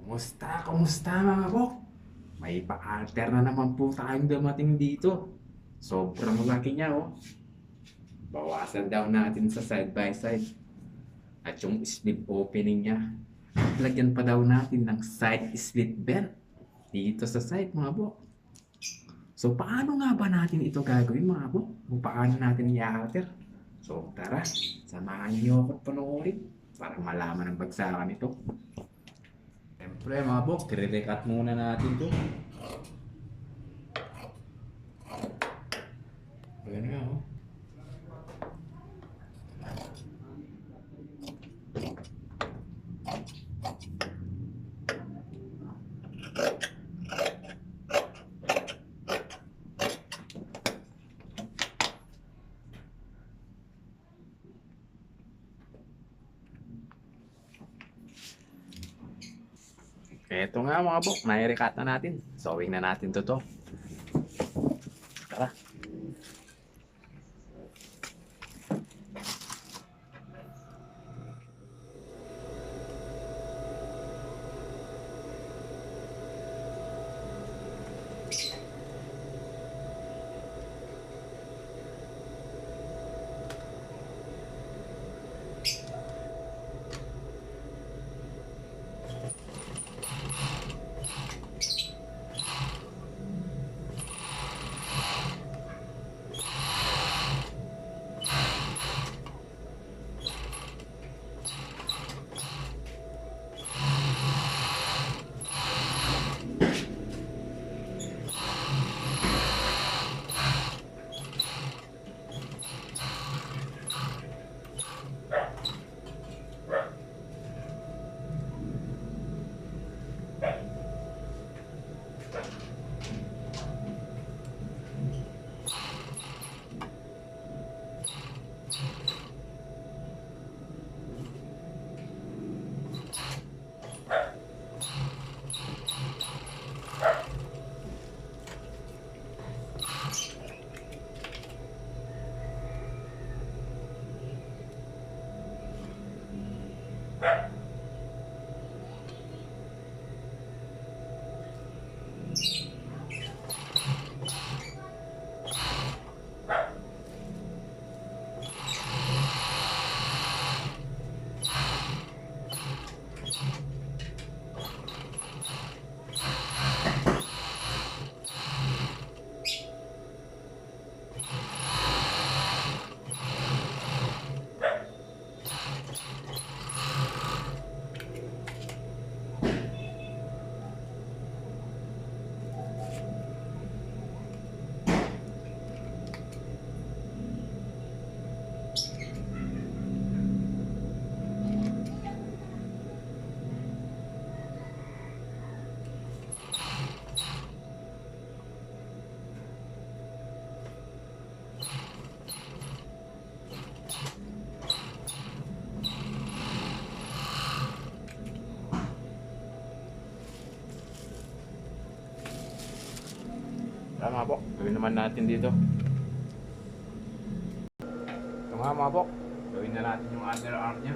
Kumusta mga bok? May pa-alter na naman po tayong dumating dito. Sobrang laki niya oh. Bawasan daw natin sa side by side. At yung split opening niya, lagyan pa daw natin ng side split belt dito sa side mga bok. So paano nga ba natin ito gagawin mga bok? Kung paano natin i-alter? So tara, samahan niyo ako at panoorin para malaman ang bagsakan ito. Siyempre mga bok, i-recut muna natin to. Ayan nga oh. Eto nga mga bok, nai-recut na natin. Sewing na natin to. Tara. Tama po, gawin naman natin dito. Ito nga mga po, gawin na natin yung underarm niya.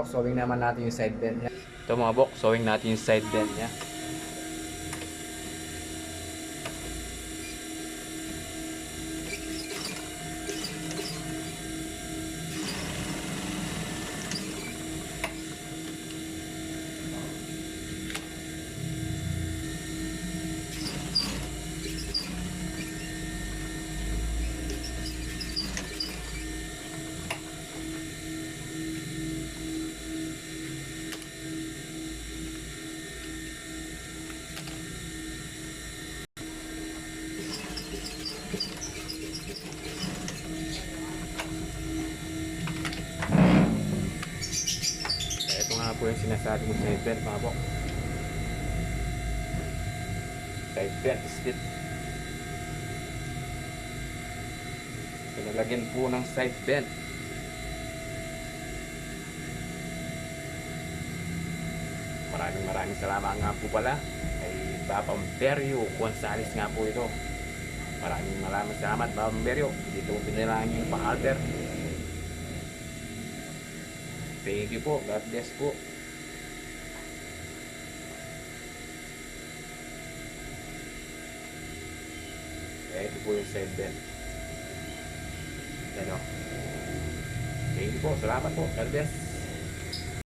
Sewing naman natin yung side bend niya. Ito mga bok, sewing natin yung side bend niya. po yung sinasabi ko side belt mga bok. Side belt split. Pinalagyan po ng side belt. Maraming salamat nga po pala kay Papa Berio Gonzales nga po ito. Maraming salamat Papa Berio. Dito po pinalangin yung pa-alter. Thank you po. God bless po. Ito po yung side belt. Yan o. Thank you po. Salamat po. God bless.